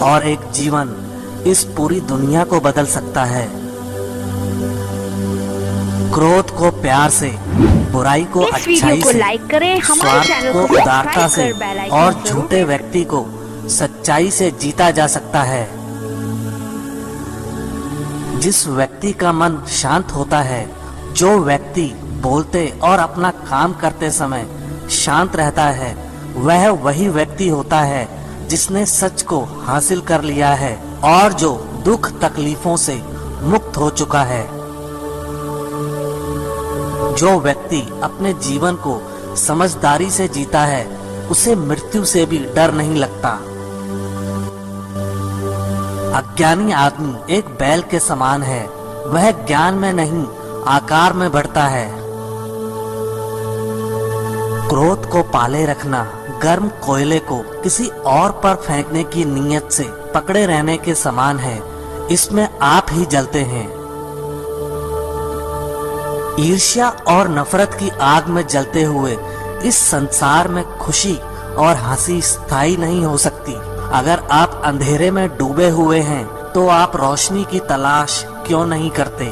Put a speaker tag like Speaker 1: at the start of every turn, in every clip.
Speaker 1: और एक जीवन इस पूरी दुनिया को बदल सकता है। क्रोध को प्यार से, बुराई को अच्छाई से, स्वार्थ को उदारता से और झूठे व्यक्ति को सच्चाई से जीता जा सकता है। जिस व्यक्ति का मन शांत होता है, जो व्यक्ति बोलते और अपना काम करते समय शांत रहता है, वह वही व्यक्ति होता है जिसने सच को हासिल कर लिया है और जो दुख तकलीफों से मुक्त हो चुका है। जो व्यक्ति अपने जीवन को समझदारी से जीता है, उसे मृत्यु से भी डर नहीं लगता। अज्ञानी आदमी एक बैल के समान है, वह ज्ञान में नहीं आकार में बढ़ता है। क्रोध को पाले रखना गर्म कोयले को किसी और पर फेंकने की नीयत से पकड़े रहने के समान है, इसमें आप ही जलते हैं। ईर्ष्या और नफरत की आग में जलते हुए इस संसार में खुशी और हंसी स्थायी नहीं हो सकती। अगर आप अंधेरे में डूबे हुए हैं तो आप रोशनी की तलाश क्यों नहीं करते?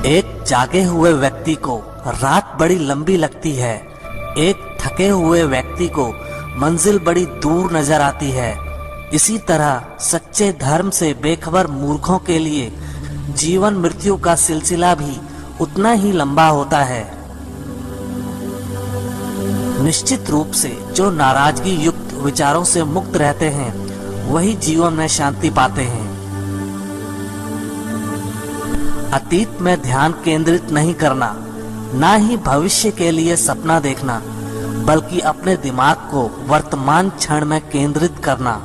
Speaker 1: एक जागे हुए व्यक्ति को रात बड़ी लंबी लगती है, एक थके हुए व्यक्ति को मंजिल बड़ी दूर नजर आती है। इसी तरह सच्चे धर्म से बेखबर मूर्खों के लिए जीवन मृत्यु का सिलसिला भी उतना ही लंबा होता है। निश्चित रूप से जो नाराजगी युक्त विचारों से मुक्त रहते हैं, वही जीवन में शांति पाते हैं। अतीत में ध्यान केंद्रित नहीं करना, ना ही भविष्य के लिए सपना देखना, बल्कि अपने दिमाग को वर्तमान क्षण में केंद्रित करना।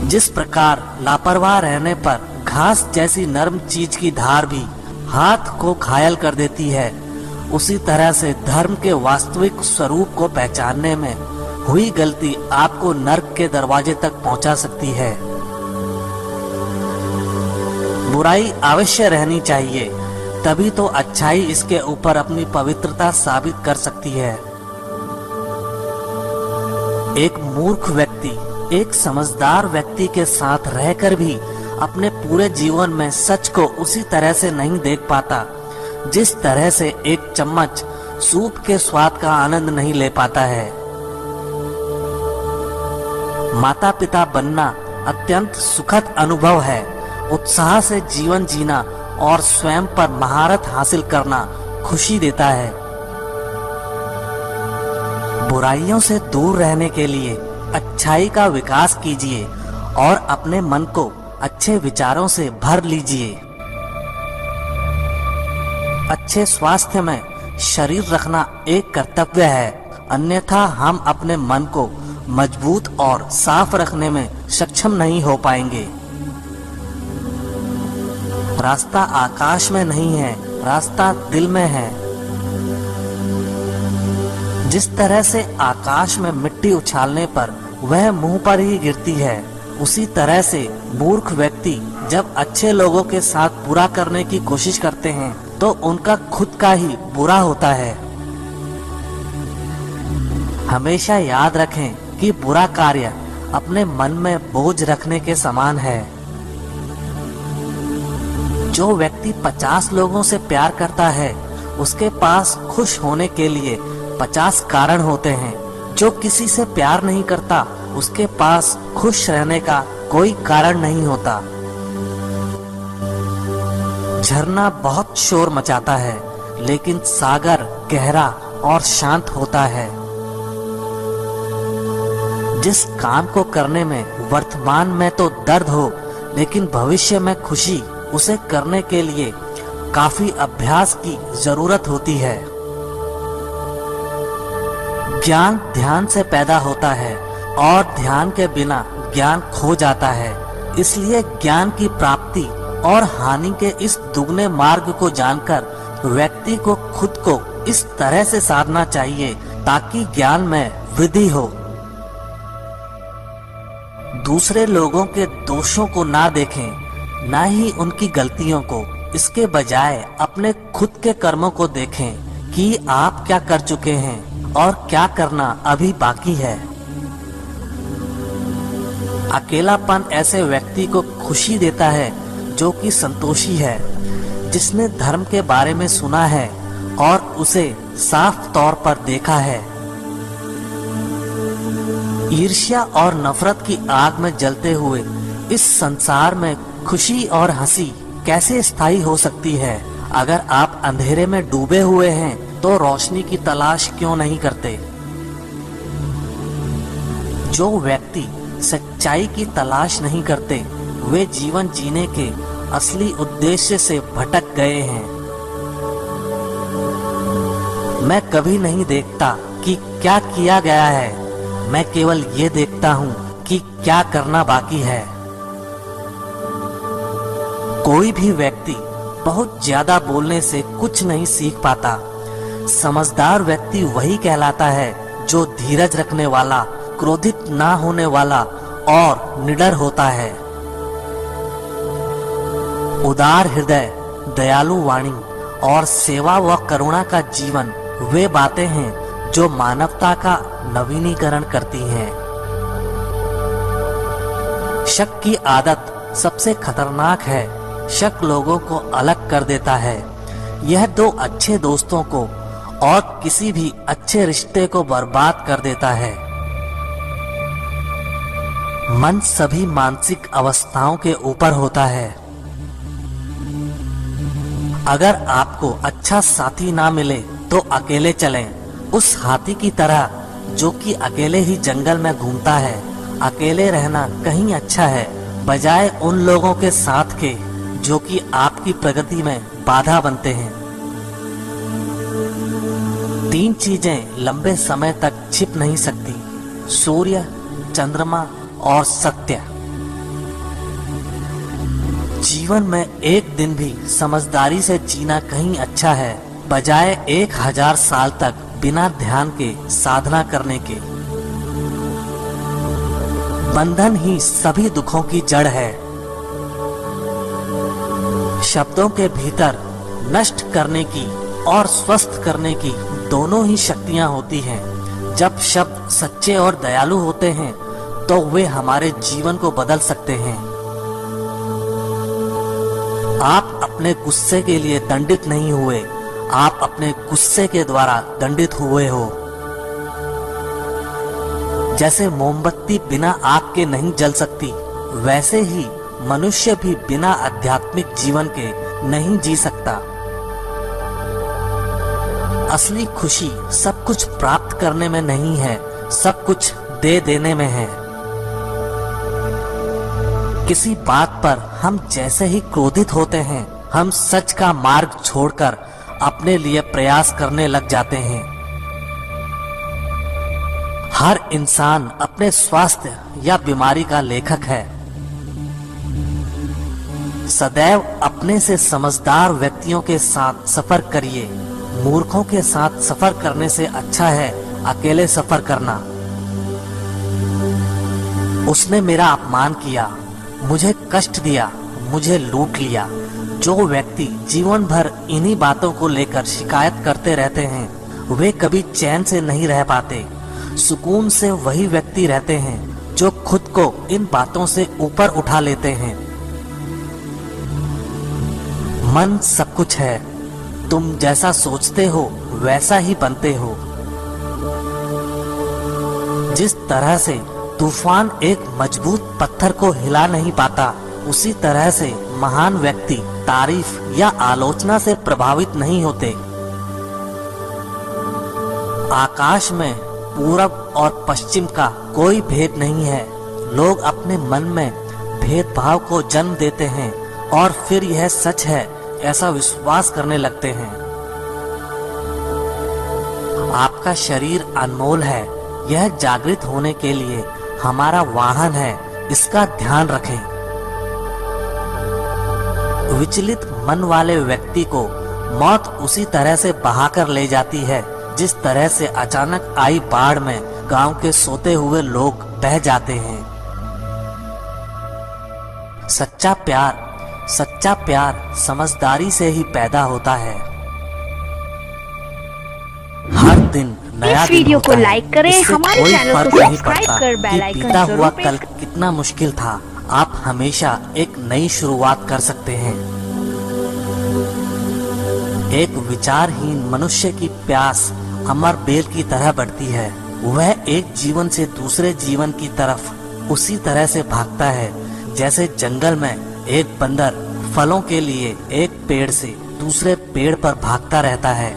Speaker 1: जिस प्रकार लापरवाह रहने पर घास जैसी नरम चीज की धार भी हाथ को घायल कर देती है, उसी तरह से धर्म के वास्तविक स्वरूप को पहचानने में हुई गलती आपको नर्क के दरवाजे तक पहुंचा सकती है। बुराई अवश्य रहनी चाहिए, तभी तो अच्छाई इसके ऊपर अपनी पवित्रता साबित कर सकती है। एक मूर्ख व्यक्ति एक समझदार व्यक्ति के साथ रहकर भी अपने पूरे जीवन में सच को उसी तरह से नहीं देख पाता, जिस तरह से एक चम्मच सूप के स्वाद का आनंद नहीं ले पाता है। माता पिता बनना अत्यंत सुखद अनुभव है। उत्साह से जीवन जीना और स्वयं पर महारत हासिल करना खुशी देता है। बुराइयों से दूर रहने के लिए अच्छाई का विकास कीजिए और अपने मन को अच्छे विचारों से भर लीजिए। अच्छे स्वास्थ्य में शरीर रखना एक कर्तव्य है, अन्यथा हम अपने मन को मजबूत और साफ रखने में सक्षम नहीं हो पाएंगे। रास्ता आकाश में नहीं है, रास्ता दिल में है। जिस तरह से आकाश में मिट्टी उछालने पर वह मुंह पर ही गिरती है, उसी तरह से मूर्ख व्यक्ति जब अच्छे लोगों के साथ बुरा करने की कोशिश करते हैं तो उनका खुद का ही बुरा होता है। हमेशा याद रखें कि बुरा कार्य अपने मन में बोझ रखने के समान है। जो व्यक्ति 50 लोगों से प्यार करता है, उसके पास खुश होने के लिए 50 कारण होते हैं। जो किसी से प्यार नहीं करता, उसके पास खुश रहने का कोई कारण नहीं होता। झरना बहुत शोर मचाता है, लेकिन सागर गहरा और शांत होता है। जिस काम को करने में वर्तमान में तो दर्द हो, लेकिन भविष्य में खुशी, उसे करने के लिए काफी अभ्यास की जरूरत होती है। ज्ञान ध्यान से पैदा होता है और ध्यान के बिना ज्ञान खो जाता है। इसलिए ज्ञान की प्राप्ति और हानि के इस दुगने मार्ग को जानकर व्यक्ति को खुद को इस तरह से साधना चाहिए ताकि ज्ञान में वृद्धि हो। दूसरे लोगों के दोषों को ना देखें, ना ही उनकी गलतियों को। इसके बजाय अपने खुद के कर्मों को देखें कि आप क्या कर चुके हैं और क्या करना अभी बाकी है। अकेलापन ऐसे व्यक्ति को खुशी देता है जो कि संतोषी है, जिसने धर्म के बारे में सुना है और उसे साफ तौर पर देखा है। ईर्ष्या और नफरत की आग में जलते हुए इस संसार में खुशी और हंसी कैसे स्थायी हो सकती है। अगर आप अंधेरे में डूबे हुए हैं तो रोशनी की तलाश क्यों नहीं करते। जो व्यक्ति सच्चाई की तलाश नहीं करते वे जीवन जीने के असली उद्देश्य से भटक गए हैं। मैं कभी नहीं देखता कि क्या किया गया है, मैं केवल ये देखता हूँ कि क्या करना बाकी है। कोई भी व्यक्ति बहुत ज्यादा बोलने से कुछ नहीं सीख पाता। समझदार व्यक्ति वही कहलाता है जो धीरज रखने वाला, क्रोधित ना होने वाला और निडर होता है। उदार हृदय, दयालु वाणी और सेवा व करुणा का जीवन वे बातें हैं जो मानवता का नवीनीकरण करती हैं। शक की आदत सबसे खतरनाक है। शक लोगों को अलग कर देता है। यह दो अच्छे दोस्तों को और किसी भी अच्छे रिश्ते को बर्बाद कर देता है। मन सभी मानसिक अवस्थाओं के ऊपर होता है। अगर आपको अच्छा साथी ना मिले तो अकेले चलें। उस हाथी की तरह जो कि अकेले ही जंगल में घूमता है। अकेले रहना कहीं अच्छा है बजाय उन लोगों के साथ के जो कि आपकी प्रगति में बाधा बनते हैं। 3 चीजें लंबे समय तक छिप नहीं सकती: सूर्य, चंद्रमा और सत्य। जीवन में एक दिन भी समझदारी से जीना कहीं अच्छा है बजाय 1000 साल तक बिना ध्यान के साधना करने के। बंधन ही सभी दुखों की जड़ है। शब्दों के भीतर नष्ट करने की और स्वस्थ करने की दोनों ही शक्तियां होती हैं। जब शब्द सच्चे और दयालु होते हैं तो वे हमारे जीवन को बदल सकते हैं। आप अपने गुस्से के लिए दंडित नहीं हुए, आप अपने गुस्से के द्वारा दंडित हुए हो। जैसे मोमबत्ती बिना आग के नहीं जल सकती, वैसे ही मनुष्य भी बिना आध्यात्मिक जीवन के नहीं जी सकता। असली खुशी सब कुछ प्राप्त करने में नहीं है, सब कुछ दे देने में है। किसी बात पर हम जैसे ही क्रोधित होते हैं, हम सच का मार्ग छोड़कर अपने लिए प्रयास करने लग जाते हैं। हर इंसान अपने स्वास्थ्य या बीमारी का लेखक है। सदैव अपने से समझदार व्यक्तियों के साथ सफर करिए। मूर्खों के साथ सफर करने से अच्छा है अकेले सफर करना। उसने मेरा अपमान किया, मुझे कष्ट दिया, मुझे लूट लिया। जो व्यक्ति जीवन भर इन्हीं बातों को लेकर शिकायत करते रहते हैं, वे कभी चैन से नहीं रह पाते। सुकून से वही व्यक्ति रहते हैं जो खुद को इन बातों से ऊपर उठा लेते हैं। मन सब कुछ है, तुम जैसा सोचते हो वैसा ही बनते हो। जिस तरह से तूफान एक मजबूत पत्थर को हिला नहीं पाता, उसी तरह से महान व्यक्ति तारीफ या आलोचना से प्रभावित नहीं होते। आकाश में पूरब और पश्चिम का कोई भेद नहीं है। लोग अपने मन में भेदभाव को जन्म देते हैं और फिर यह सच है ऐसा विश्वास करने लगते हैं। आपका शरीर अनमोल है, यह जागृत होने के लिए हमारा वाहन है, इसका ध्यान रखें। विचलित मन वाले व्यक्ति को मौत उसी तरह से बहाकर ले जाती है जिस तरह से अचानक आई बाढ़ में गांव के सोते हुए लोग बह जाते हैं। सच्चा प्यार समझदारी से ही पैदा होता है। दिन नया
Speaker 2: इस
Speaker 1: दिन
Speaker 2: वीडियो
Speaker 1: होता
Speaker 2: को
Speaker 1: है।
Speaker 2: लाइक करें,
Speaker 1: इससे
Speaker 2: हमारे
Speaker 1: कोई
Speaker 2: चैनल
Speaker 1: फर्क
Speaker 2: को
Speaker 1: नहीं
Speaker 2: सब्सक्राइब
Speaker 1: पड़ता
Speaker 2: कर बेल
Speaker 1: कि
Speaker 2: आइकन
Speaker 1: बीता
Speaker 2: जरूर
Speaker 1: हुआ
Speaker 2: प्रेस
Speaker 1: कल कितना मुश्किल था, आप हमेशा एक नई शुरुआत कर सकते हैं। एक विचारहीन मनुष्य की प्यास अमर बेल की तरह बढ़ती है। वह एक जीवन से दूसरे जीवन की तरफ उसी तरह से भागता है जैसे जंगल में एक बंदर फलों के लिए एक पेड़ से दूसरे पेड़ पर भागता रहता है।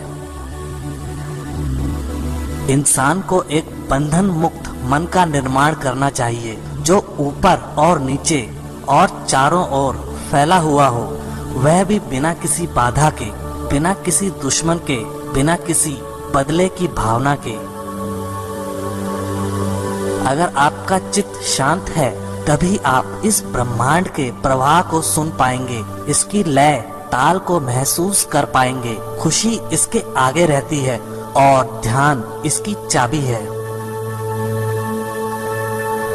Speaker 1: इंसान को एक बंधन मुक्त मन का निर्माण करना चाहिए जो ऊपर और नीचे और चारों ओर फैला हुआ हो, वह भी बिना किसी बाधा के, बिना किसी दुश्मन के, बिना किसी बदले की भावना के। अगर आपका चित्त शांत है तभी आप इस ब्रह्मांड के प्रवाह को सुन पाएंगे, इसकी लय ताल को महसूस कर पाएंगे। खुशी इसके आगे रहती है और ध्यान इसकी चाबी है।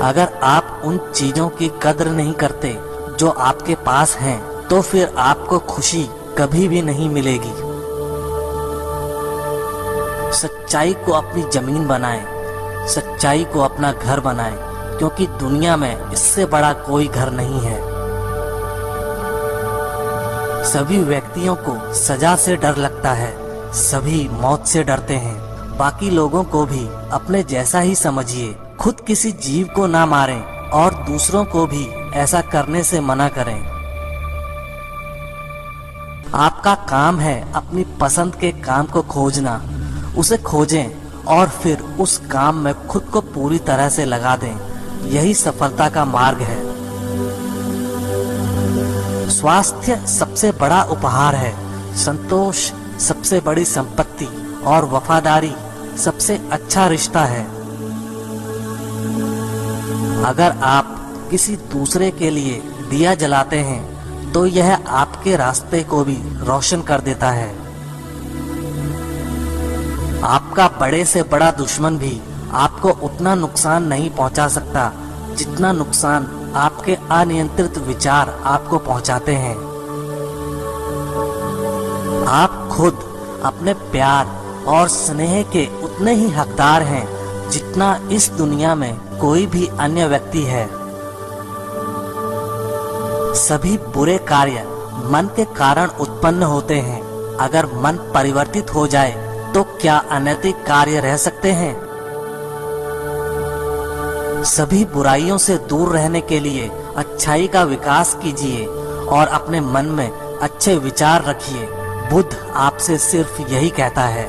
Speaker 1: अगर आप उन चीजों की कद्र नहीं करते जो आपके पास हैं, तो फिर आपको खुशी कभी भी नहीं मिलेगी। सच्चाई को अपनी जमीन बनाएं, सच्चाई को अपना घर बनाएं, क्योंकि दुनिया में इससे बड़ा कोई घर नहीं है। सभी व्यक्तियों को सजा से डर लगता है, सभी मौत से डरते हैं। बाकी लोगों को भी अपने जैसा ही समझिए। खुद किसी जीव को ना मारें और दूसरों को भी ऐसा करने से मना करें। आपका काम है अपनी पसंद के काम को खोजना, उसे खोजें और फिर उस काम में खुद को पूरी तरह से लगा दें। यही सफलता का मार्ग है। स्वास्थ्य सबसे बड़ा उपहार है, संतोष सबसे बड़ी संपत्ति और वफादारी सबसे अच्छा रिश्ता है। अगर आप किसी दूसरे के लिए दिया जलाते हैं तो यह आपके रास्ते को भी रोशन कर देता है। आपका बड़े से बड़ा दुश्मन भी आपको उतना नुकसान नहीं पहुंचा सकता जितना नुकसान आपके अनियंत्रित विचार आपको पहुंचाते हैं। आप खुद अपने प्यार और स्नेह के उतने ही हकदार हैं जितना इस दुनिया में कोई भी अन्य व्यक्ति है। सभी बुरे कार्य मन के कारण उत्पन्न होते हैं। अगर मन परिवर्तित हो जाए तो क्या अनैतिक कार्य रह सकते हैं? सभी बुराइयों से दूर रहने के लिए अच्छाई का विकास कीजिए और अपने मन में अच्छे विचार रखिए। बुद्ध आपसे सिर्फ यही कहता है।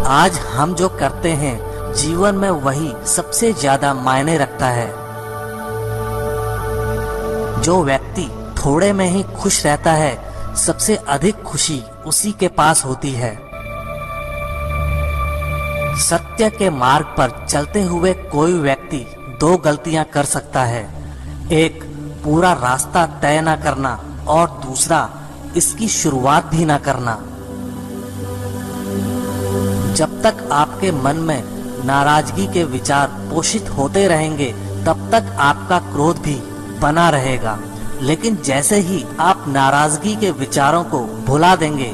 Speaker 1: आज हम जो करते हैं जीवन में वही सबसे ज्यादा मायने रखता है। जो व्यक्ति थोड़े में ही खुश रहता है, सबसे अधिक खुशी उसी के पास होती है। सत्य के मार्ग पर चलते हुए कोई व्यक्ति दो गलतियां कर सकता है। एक, पूरा रास्ता तय न करना और दूसरा, इसकी शुरुआत भी न करना। जब तक आपके मन में नाराजगी के विचार पोषित होते रहेंगे तब तक आपका क्रोध भी बना रहेगा। लेकिन जैसे ही आप नाराजगी के विचारों को भुला देंगे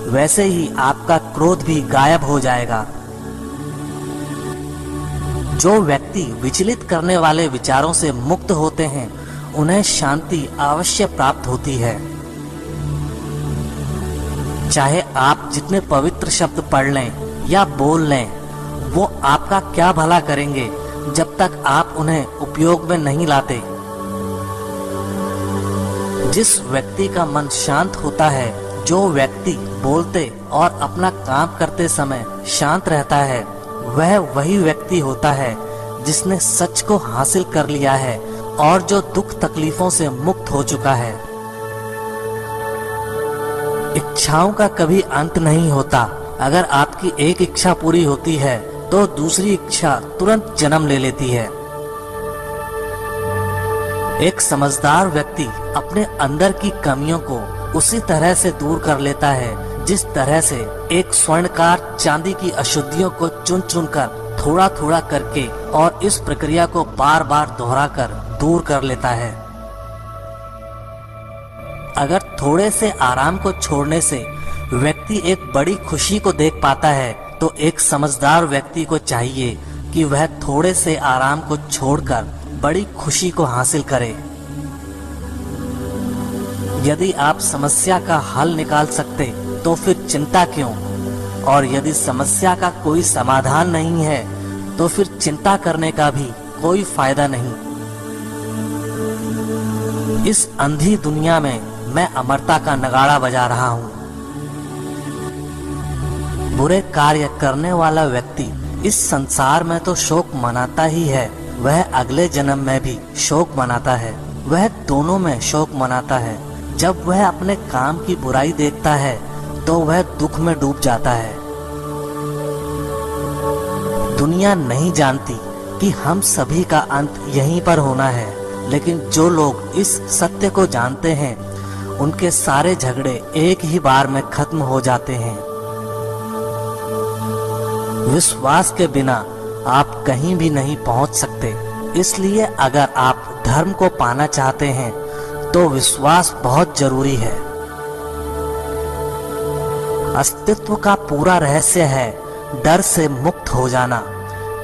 Speaker 1: वैसे ही आपका क्रोध भी गायब हो जाएगा। जो व्यक्ति विचलित करने वाले विचारों से मुक्त होते हैं उन्हें शांति अवश्य प्राप्त होती है। चाहे आप जितने पवित्र शब्द पढ़ लें या बोल लें, वो आपका क्या भला करेंगे जब तक आप उन्हें उपयोग में नहीं लाते। जिस व्यक्ति का मन शांत होता है, जो व्यक्ति बोलते और अपना काम करते समय शांत रहता है, वह वही व्यक्ति होता है जिसने सच को हासिल कर लिया है और जो दुख तकलीफों से मुक्त हो चुका है। इच्छाओं का कभी अंत नहीं होता। अगर आपकी एक इच्छा पूरी होती है तो दूसरी इच्छा तुरंत जन्म ले लेती है। एक समझदार व्यक्ति अपने अंदर की कमियों को उसी तरह से दूर कर लेता है जिस तरह से एक स्वर्णकार चांदी की अशुद्धियों को चुन चुन कर थोड़ा थोड़ा करके और इस प्रक्रिया को बार बार दोहराकर दूर कर लेता है। अगर थोड़े से आराम को छोड़ने से व्यक्ति एक बड़ी खुशी को देख पाता है तो एक समझदार व्यक्ति को चाहिए कि वह थोड़े से आराम को छोड़कर बड़ी खुशी को हासिल करे। यदि आप समस्या का हल निकाल सकते तो फिर चिंता क्यों, और यदि समस्या का कोई समाधान नहीं है तो फिर चिंता करने का भी कोई फायदा नहीं। इस अंधी दुनिया में मैं अमरता का नगाड़ा बजा रहा हूँ। बुरे कार्य करने वाला व्यक्ति इस संसार में तो शोक मनाता ही है, वह अगले जन्म में भी शोक मनाता है, वह दोनों में शोक मनाता है। जब वह अपने काम की बुराई देखता है तो वह दुख में डूब जाता है। दुनिया नहीं जानती कि हम सभी का अंत यहीं पर होना है, लेकिन जो लोग इस सत्य को जानते हैं उनके सारे झगड़े एक ही बार में खत्म हो जाते हैं। विश्वास के बिना आप कहीं भी नहीं पहुंच सकते, इसलिए अगर आप धर्म को पाना चाहते हैं तो विश्वास बहुत जरूरी है। अस्तित्व का पूरा रहस्य है डर से मुक्त हो जाना।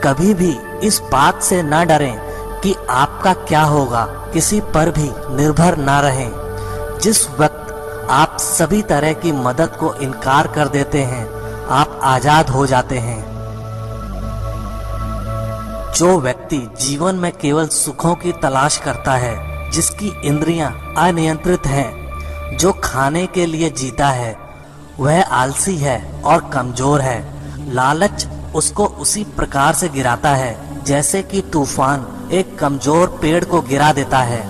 Speaker 1: कभी भी इस बात से न डरें कि आपका क्या होगा, किसी पर भी निर्भर ना रहें। जिस वक्त आप सभी तरह की मदद को इनकार कर देते हैं, आप आजाद हो जाते हैं। जो व्यक्ति जीवन में केवल सुखों की तलाश करता है, जिसकी इंद्रियां अनियंत्रित हैं, जो खाने के लिए जीता है, वह आलसी है और कमजोर है। लालच उसको उसी प्रकार से गिराता है जैसे कि तूफान एक कमजोर पेड़ को गिरा देता है।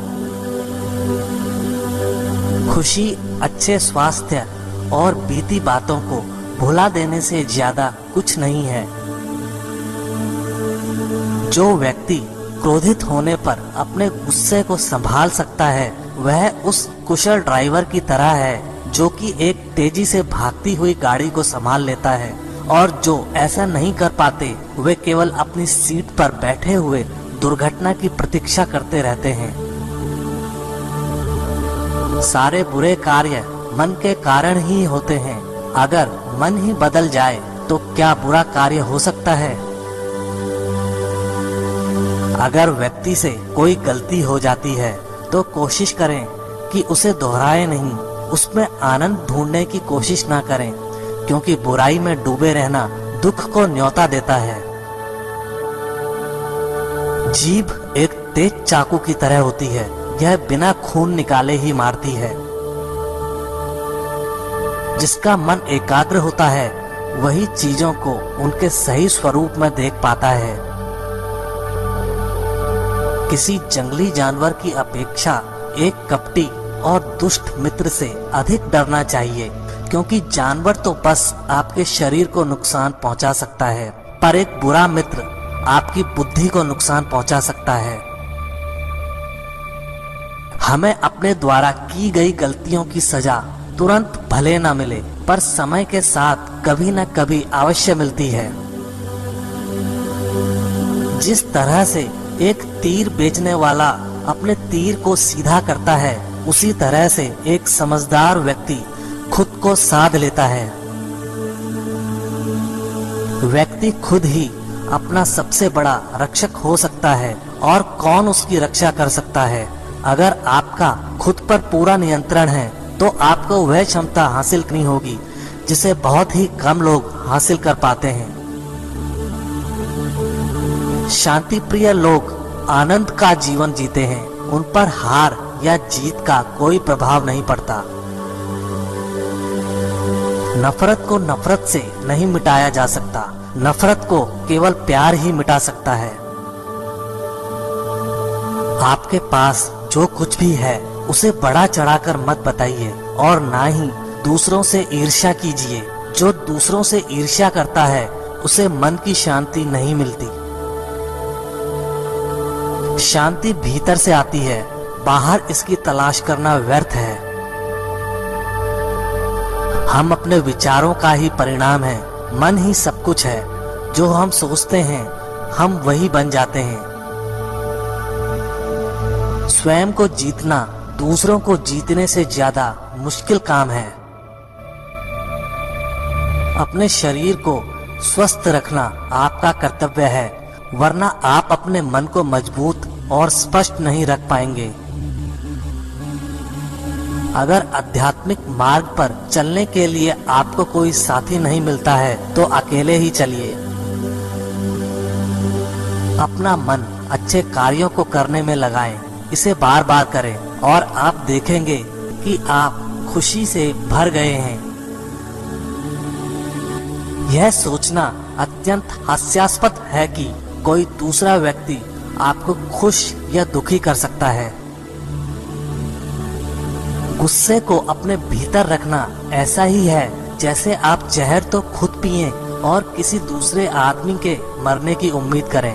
Speaker 1: खुशी, अच्छे स्वास्थ्य और बीती बातों को भुला देने से ज्यादा कुछ नहीं है। जो व्यक्ति क्रोधित होने पर अपने गुस्से को संभाल सकता है, वह उस कुशल ड्राइवर की तरह है जो कि एक तेजी से भागती हुई गाड़ी को संभाल लेता है, और जो ऐसा नहीं कर पाते वे केवल अपनी सीट पर बैठे हुए दुर्घटना की प्रतीक्षा करते रहते हैं। सारे बुरे कार्य मन के कारण ही होते हैं। अगर मन ही बदल जाए तो क्या बुरा कार्य हो सकता है? अगर व्यक्ति से कोई गलती हो जाती है तो कोशिश करें कि उसे दोहराए नहीं, उसमें आनंद ढूंढने की कोशिश ना करें, क्योंकि बुराई में डूबे रहना दुख को न्योता देता है। जीभ एक तेज चाकू की तरह होती है, यह बिना खून निकाले ही मारती है। जिसका मन एकाग्र होता है वही चीजों को उनके सही स्वरूप में देख पाता है। किसी जंगली जानवर की अपेक्षा एक कपटी और दुष्ट मित्र से अधिक डरना चाहिए, क्योंकि जानवर तो बस आपके शरीर को नुकसान पहुंचा सकता है, पर एक बुरा मित्र आपकी बुद्धि को नुकसान पहुंचा सकता है। हमें अपने द्वारा की गई गलतियों की सजा तुरंत भले न मिले, पर समय के साथ कभी न कभी अवश्य मिलती है। जिस तरह से एक तीर बेचने वाला अपने तीर को सीधा करता है, उसी तरह से एक समझदार व्यक्ति खुद को साध लेता है। व्यक्ति खुद ही अपना सबसे बड़ा रक्षक हो सकता है, और कौन उसकी रक्षा कर सकता है? अगर आपका खुद पर पूरा नियंत्रण है तो आपको वह क्षमता हासिल करनी होगी जिसे बहुत ही कम लोग हासिल कर पाते हैं। शांति प्रिय लोग आनंद का जीवन जीते हैं, उन पर हार या जीत का कोई प्रभाव नहीं पड़ता। नफरत को नफरत से नहीं मिटाया जा सकता, नफरत को केवल प्यार ही मिटा सकता है। आपके पास जो कुछ भी है उसे बढ़ा चढ़ाकर मत बताइए, और ना ही दूसरों से ईर्ष्या कीजिए। जो दूसरों से ईर्ष्या करता है उसे मन की शांति नहीं मिलती। शांति भीतर से आती है, बाहर इसकी तलाश करना व्यर्थ है। हम अपने विचारों का ही परिणाम है। मन ही सब कुछ है। जो हम सोचते हैं हम वही बन जाते हैं। स्वयं को जीतना दूसरों को जीतने से ज्यादा मुश्किल काम है। अपने शरीर को स्वस्थ रखना आपका कर्तव्य है, वरना आप अपने मन को मजबूत और स्पष्ट नहीं रख पाएंगे। अगर आध्यात्मिक मार्ग पर चलने के लिए आपको कोई साथी नहीं मिलता है तो अकेले ही चलिए। अपना मन अच्छे कार्यों को करने में लगाएं, इसे बार बार करें और आप देखेंगे कि आप खुशी से भर गए हैं। यह सोचना अत्यंत हास्यास्पद है कि कोई दूसरा व्यक्ति आपको खुश या दुखी कर सकता है। गुस्से को अपने भीतर रखना ऐसा ही है जैसे आप जहर तो खुद पिएं और किसी दूसरे आदमी के मरने की उम्मीद करें।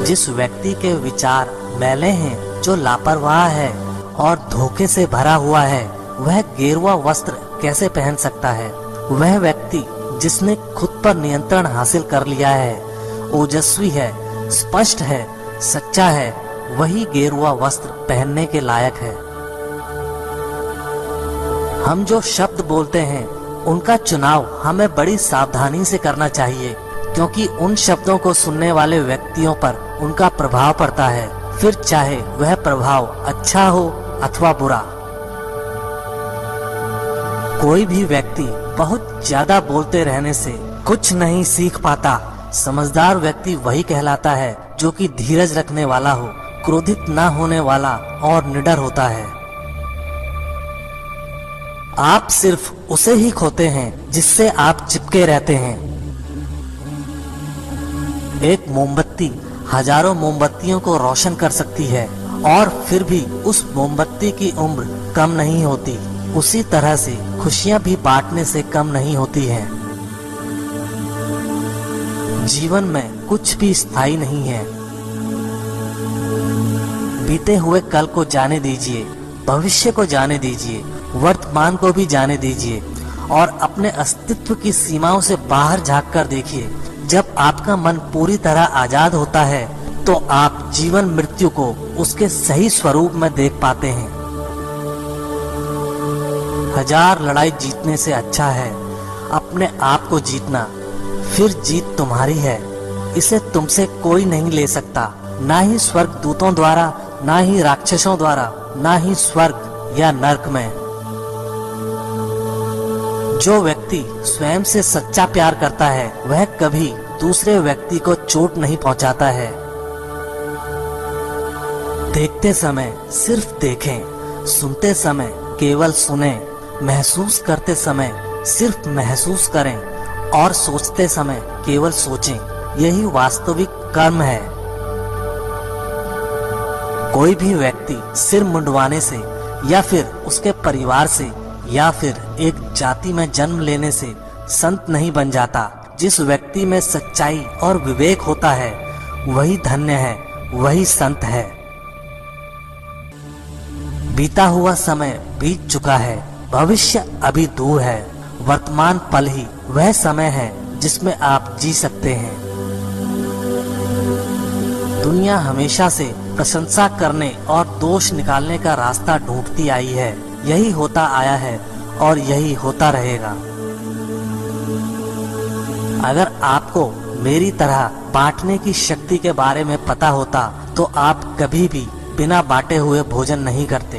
Speaker 1: जिस व्यक्ति के विचार मैले हैं, जो लापरवाह है और धोखे से भरा हुआ है, वह गेरुआ वस्त्र कैसे पहन सकता है? वह व्यक्ति जिसने खुद पर नियंत्रण हासिल कर लिया है, ओजस्वी है, स्पष्ट है, सच्चा है, वही गेरुआ वस्त्र पहनने के लायक है। हम जो शब्द बोलते हैं उनका चुनाव हमें बड़ी सावधानी से करना चाहिए, क्योंकि उन शब्दों को सुनने वाले व्यक्तियों पर उनका प्रभाव पड़ता है, फिर चाहे वह प्रभाव अच्छा हो अथवा बुरा। कोई भी व्यक्ति बहुत ज्यादा बोलते रहने से कुछ नहीं सीख पाता। समझदार व्यक्ति वही कहलाता है जो कि धीरज रखने वाला हो, क्रोधित ना होने वाला और निडर होता है। आप सिर्फ उसे ही खोते हैं जिससे आप चिपके रहते हैं। एक मोमबत्ती हजारों मोमबत्तियों को रोशन कर सकती है और फिर भी उस मोमबत्ती की उम्र कम नहीं होती। उसी तरह से खुशियां भी बांटने से कम नहीं होती हैं। जीवन में कुछ भी स्थायी नहीं है। बीते हुए कल को जाने दीजिए, भविष्य को जाने दीजिए, वर्तमान को भी जाने दीजिए और अपने अस्तित्व की सीमाओं से बाहर झांक कर देखिए। जब आपका मन पूरी तरह आजाद होता है तो आप जीवन मृत्यु को उसके सही स्वरूप में देख पाते हैं। हजार लड़ाई जीतने से अच्छा है अपने आप को जीतना, फिर जीत तुम्हारी है। इसे तुमसे कोई नहीं ले सकता, ना ही स्वर्ग दूतों द्वारा, ना ही राक्षसों द्वारा, ना ही स्वर्ग या नरक में। जो व्यक्ति स्वयं से सच्चा प्यार करता है वह कभी दूसरे व्यक्ति को चोट नहीं पहुंचाता है। देखते समय सिर्फ देखें, सुनते समय केवल सुने, महसूस करते समय सिर्फ महसूस करें और सोचते समय केवल सोचें। यही वास्तविक कर्म है। कोई भी व्यक्ति सिर मुंडवाने से या फिर उसके परिवार से या फिर एक जाति में जन्म लेने से संत नहीं बन जाता। जिस व्यक्ति में सच्चाई और विवेक होता है वही धन्य है, वही संत है। बीता हुआ समय बीत चुका है, भविष्य अभी दूर है। वर्तमान पल ही वह समय है जिसमें आप जी सकते हैं। दुनिया हमेशा से प्रशंसा करने और दोष निकालने का रास्ता ढूंढती आई है। यही होता आया है और यही होता रहेगा। अगर आपको मेरी तरह बांटने की शक्ति के बारे में पता होता तो आप कभी भी बिना बांटे हुए भोजन नहीं करते।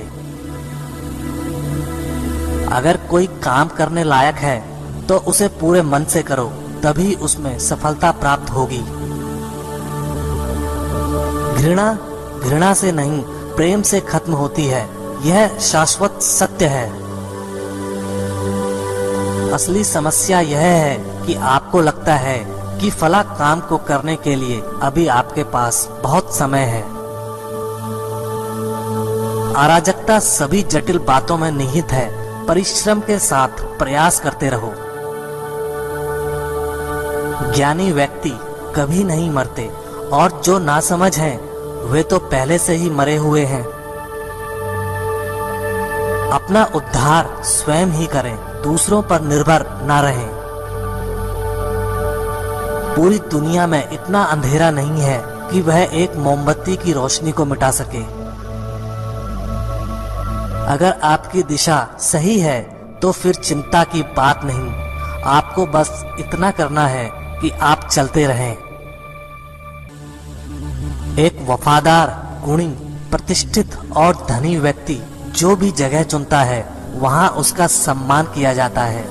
Speaker 1: अगर कोई काम करने लायक है तो उसे पूरे मन से करो, तभी उसमें सफलता प्राप्त होगी। घृणा घृणा से नहीं, प्रेम से खत्म होती है। यह शाश्वत सत्य है। असली समस्या यह है कि आपको लगता है कि फला काम को करने के लिए अभी आपके पास बहुत समय है। अराजकता सभी जटिल बातों में निहित है। परिश्रम के साथ प्रयास करते रहो। ज्ञानी व्यक्ति कभी नहीं मरते और जो नासमझ हैं वे तो पहले से ही मरे हुए हैं। अपना उद्धार स्वयं ही करें, दूसरों पर निर्भर ना रहें। पूरी दुनिया में इतना अंधेरा नहीं है कि वह एक मोमबत्ती की रोशनी को मिटा सके। अगर आपकी दिशा सही है तो फिर चिंता की बात नहीं। आपको बस इतना करना है कि आप चलते रहें। एक वफादार, गुणी, प्रतिष्ठित और धनी व्यक्ति जो भी जगह चुनता है वहां उसका सम्मान किया जाता है।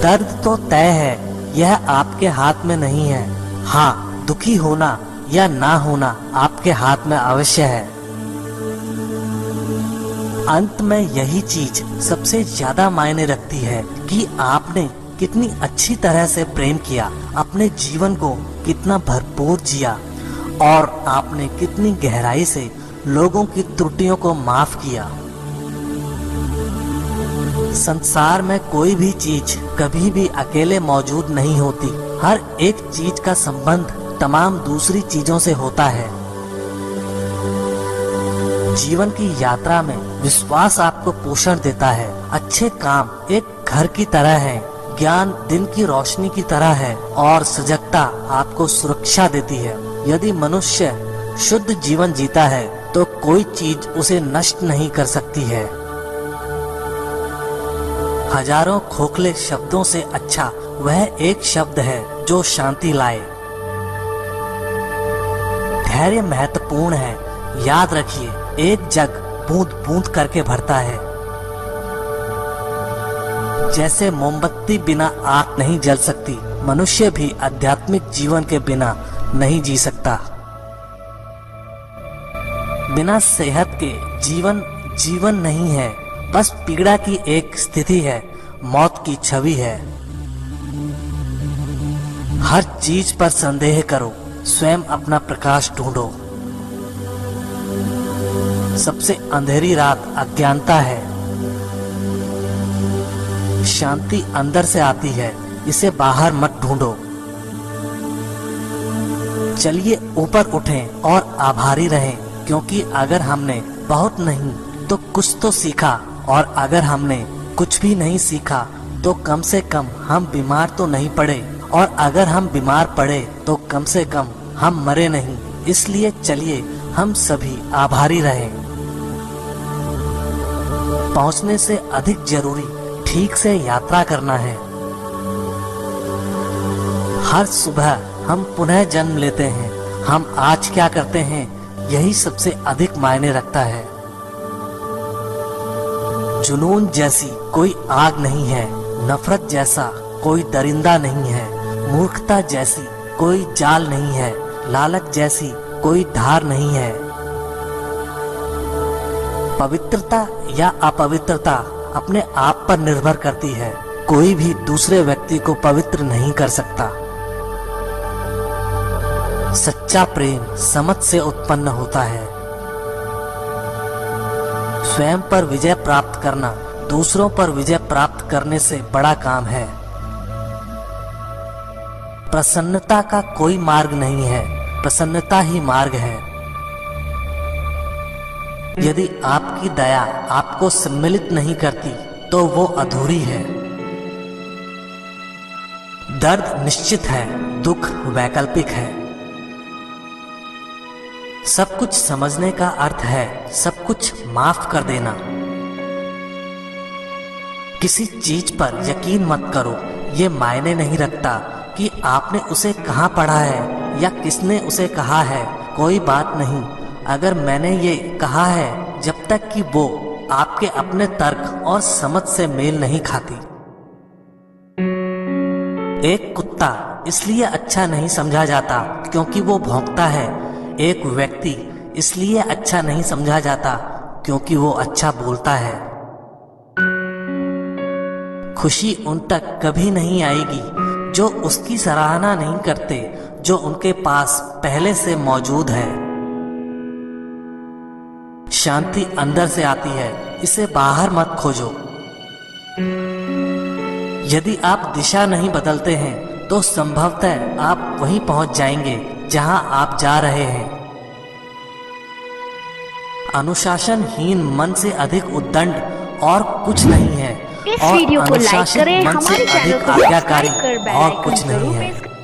Speaker 1: दर्द तो तय है, यह आपके हाथ में नहीं है। हाँ, दुखी होना या ना होना आपके हाथ में अवश्य है। अंत में यही चीज सबसे ज्यादा मायने रखती है कि आपने कितनी अच्छी तरह से प्रेम किया, अपने जीवन को कितना भरपूर जिया और आपने कितनी गहराई से लोगों की त्रुटियों को माफ किया। संसार में कोई भी चीज कभी भी अकेले मौजूद नहीं होती। हर एक चीज का संबंध तमाम दूसरी चीजों से होता है। जीवन की यात्रा में विश्वास आपको पोषण देता है। अच्छे काम एक घर की तरह है, ज्ञान दिन की रोशनी की तरह है और सजगता आपको सुरक्षा देती है। यदि मनुष्य शुद्ध जीवन जीता है तो कोई चीज उसे नष्ट नहीं कर सकती है। हजारों खोखले शब्दों से अच्छा वह एक शब्द है जो शांति लाए। धैर्य महत्वपूर्ण है। याद रखिए, एक जग बूंद बूंद करके भरता है। जैसे मोमबत्ती बिना आग नहीं जल सकती, मनुष्य भी आध्यात्मिक जीवन के बिना नहीं जी सकता। बिना सेहत के जीवन नहीं है, बस पीड़ा की एक स्थिति है, मौत की छवि है। हर चीज पर संदेह करो, स्वयं अपना प्रकाश ढूंढो। सबसे अंधेरी रात अज्ञानता है। शांति अंदर से आती है, इसे बाहर मत ढूंढो। चलिए ऊपर उठें और आभारी रहें, क्योंकि अगर हमने बहुत नहीं तो कुछ तो सीखा, और अगर हमने कुछ भी नहीं सीखा तो कम से कम हम बीमार तो नहीं पड़े, और अगर हम बीमार पड़े तो कम से कम हम मरे नहीं। इसलिए चलिए हम सभी आभारी रहें। पहुंचने से अधिक जरूरी ठीक से यात्रा करना है। हर सुबह हम पुनः जन्म लेते हैं। हम आज क्या करते हैं यही सबसे अधिक मायने रखता है। जुनून जैसी कोई आग नहीं है, नफरत जैसा कोई दरिंदा नहीं है, मूर्खता जैसी कोई जाल नहीं है, लालच जैसी कोई धार नहीं है। पवित्रता या अपवित्रता अपने आप पर निर्भर करती है। कोई भी दूसरे व्यक्ति को पवित्र नहीं कर सकता। सच्चा प्रेम समझ से उत्पन्न होता है। स्वयं पर विजय प्राप्त करना दूसरों पर विजय प्राप्त करने से बड़ा काम है। प्रसन्नता का कोई मार्ग नहीं है, प्रसन्नता ही मार्ग है। यदि आपकी दया आपको सम्मिलित नहीं करती तो वो अधूरी है। दर्द निश्चित है, दुख वैकल्पिक है। सब कुछ समझने का अर्थ है सब कुछ माफ कर देना। किसी चीज पर यकीन मत करो। ये मायने नहीं रखता कि आपने उसे कहाँ पढ़ा है या किसने उसे कहा है। कोई बात नहीं अगर मैंने ये कहा है, जब तक कि वो आपके अपने तर्क और समझ से मेल नहीं खाती। एक कुत्ता इसलिए अच्छा नहीं समझा जाता क्योंकि वो भौंकता है। एक व्यक्ति इसलिए अच्छा नहीं समझा जाता क्योंकि वो अच्छा बोलता है। खुशी उन तक कभी नहीं आएगी जो उसकी सराहना नहीं करते, जो उनके पास पहले से मौजूद है। शांति अंदर से आती है, इसे बाहर मत खोजो। यदि आप दिशा नहीं बदलते हैं तो संभवतः आप वहीं पहुंच जाएंगे जहां आप जा रहे हैं। अनुशासनहीन मन से अधिक उद्दंड और कुछ नहीं है,
Speaker 2: इस
Speaker 1: और
Speaker 2: वीडियो को लाइक करें,
Speaker 1: मन से
Speaker 2: हमारे चैनल
Speaker 1: अधिक
Speaker 2: को
Speaker 1: आज्ञाकारी
Speaker 2: सब्सक्राइब कर बेल
Speaker 1: और
Speaker 2: आइकन
Speaker 1: कुछ नहीं
Speaker 2: जरूर
Speaker 1: है।
Speaker 2: प्रेस करें।